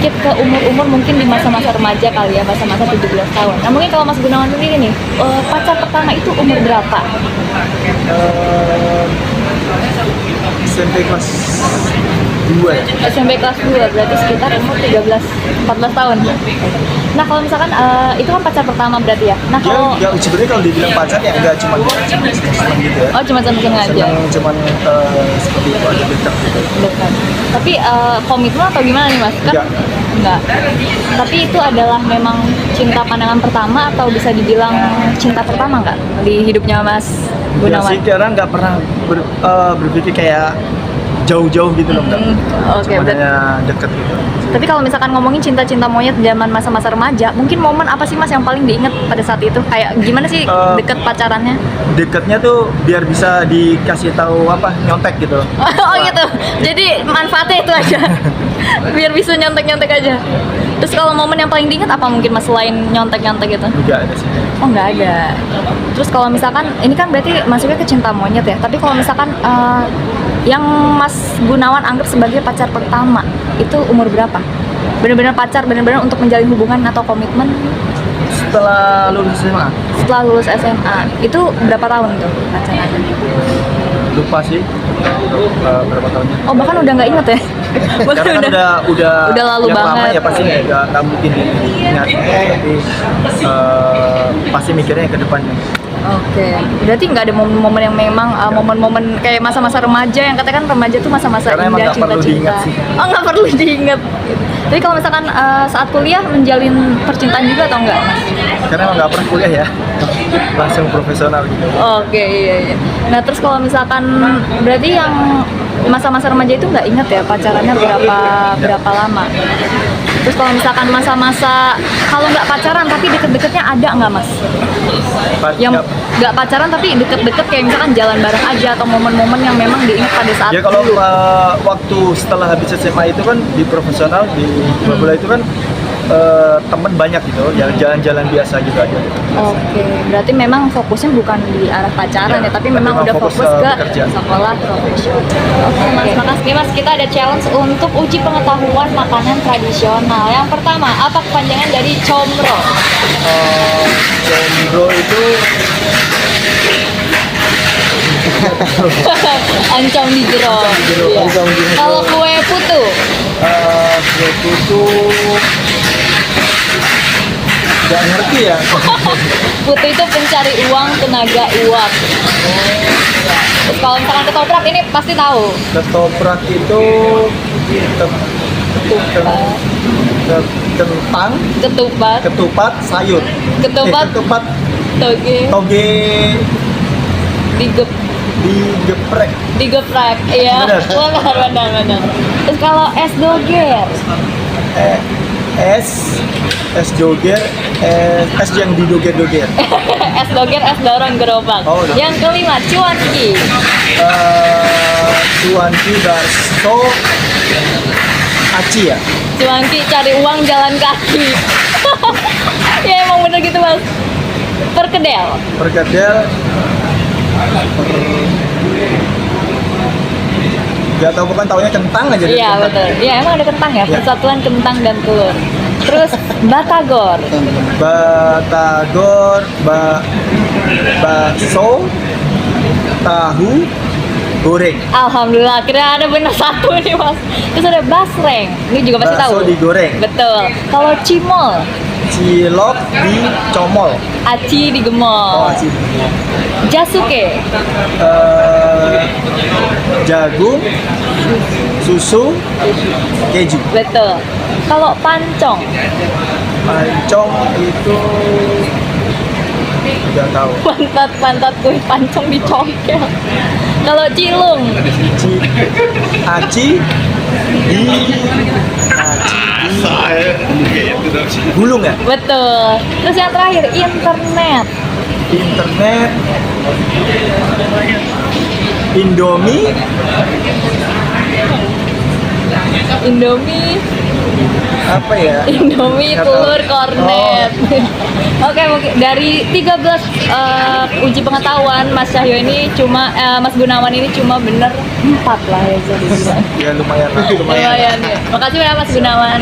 sedikit ke umur-umur mungkin di masa-masa remaja kali ya, masa-masa 17 tahun. Nah mungkin kalau Mas Gunawan sendiri nih, pacar pertama itu umur berapa? SMP kelas 2 ya. SMP kelas 2, berarti sekitar umur 13-14 tahun. Nah kalau misalkan itu kan pacar pertama berarti ya. Nah Dia kalau ya sebenarnya kalau dibilang pacar ya enggak cuma gitu ya. oh cuma seneng aja. Senang cuman seperti itu aja dekat gitu. Dekat. Tapi komitmen atau gimana nih Mas? Kan enggak. Tapi itu adalah memang cinta pandangan pertama atau bisa dibilang cinta pertama nggak di hidupnya Mas Ya Gunawan? sih karena nggak pernah berpikir kayak jauh-jauh gitu loh enggak. Oke, Cuma berarti hanya deket gitu. tapi kalau misalkan ngomongin cinta-cinta monyet zaman masa-masa remaja, mungkin momen apa sih Mas yang paling diingat pada saat itu? Kayak gimana sih deket pacarannya? Deketnya tuh biar bisa dikasih tahu apa nyontek gitu. Oh gitu. Jadi manfaatnya itu aja. Biar bisa nyontek-nyontek aja. Terus kalau momen yang paling diingat apa mungkin Mas selain nyontek-nyontek gitu? Enggak ada sih. Oh nggak ada. Terus kalau misalkan ini kan berarti masuknya ke cinta monyet ya. Tapi kalau misalkan yang Mas Gunawan anggap sebagai pacar pertama itu umur berapa? Benar-benar pacar, benar-benar untuk menjalin hubungan atau komitmen Setelah lulus SMA setelah lulus SMA itu berapa tahun tuh pacarannya? lupa sih berapa tahunnya. Oh bahkan udah nggak inget ya? Bahkan Karena kan udah lalu yang lama banget. ya pasti nggak mungkin diingat, tapi pasti mikirnya ke depannya. Oke, berarti nggak ada momen-momen yang memang momen-momen kayak masa-masa remaja yang katakan remaja tuh masa-masa Karena emang indah nggak perlu cinta-cinta. diingat sih. Oh nggak perlu diingat. Tapi kalau misalkan saat kuliah menjalin percintaan juga atau enggak? Karena emang nggak pernah kuliah ya, langsung profesional gitu. Oke, iya iya. Nah terus kalau misalkan berarti yang masa-masa remaja itu nggak ingat ya pacarannya berapa lama? Terus kalau misalkan masa-masa kalau nggak pacaran tapi deket-deketnya ada nggak Mas? Yang nggak pacaran tapi deket-deket kayak misalkan jalan bareng aja atau momen-momen yang memang diingat pada saat Ya kalau dulu. waktu setelah habis SMA itu kan di profesional di bola itu kan temen banyak gitu, jalan-jalan biasa gitu aja. Oke, berarti memang fokusnya bukan di arah pacaran ya, tapi memang udah fokus fokus ke kerja. sekolah profesional. Oke, Mas, makasih nih Mas. Kita ada challenge untuk uji pengetahuan makanan tradisional. Yang pertama, apa kepanjangan dari comro? Jomblo itu Ancam di jero. Iya. Ancam di jero. Kalau kue putu, itu nggak ngerti ya. putu itu pencari uang, tenaga uap. Terus kalau misalkan ketoprak ini pasti tahu. Ketoprak itu kentang, Ketupat, ketupat, sayur. Ketupat. Ketupat, toge, toge digeprek. digeprek. Iya. Benar. Benar. Terus kalau es doger, Es joger, es yang didoger-doger. es doger, es dorong gerobak. Oh, udah. Yang kelima, cuanki. Cuanki, bakso, aci ya. Cuanki cari uang jalan kaki. Ya emang bener gitu Mas. Perkedel. Perkedel, nggak tahu bukan taunya kentang aja. Iya kentang. betul. Iya emang ada kentang ya. Iya. Persatuan kentang dan telur. Terus batagor. Batagor, bakso, tahu, goreng. Alhamdulillah, kira ada bener satu nih Mas. Terus ada basreng. Ini juga pasti tahu. Bakso digoreng. Betul. Kalau cimol, Cilok dicomol. aci digemol. Oh, aci. Jasuke, Jagung, susu, keju. betul. Kalau pancong, Pancong itu nggak tahu. pantat kue pancong dicongkel. Kalau cilung, Aci di gulung ya. betul. Terus yang terakhir internet. Internet, Indomie, apa ya? Indomie, Nggak telur, tahu. kornet. Oke, mungkin dari 13 uji pengetahuan Mas Cahyo ini cuma Mas Gunawan ini cuma bener 4 lah ya jadi. Ya lumayan lah. Lumayan ya. Makasih ya Mas Gunawan.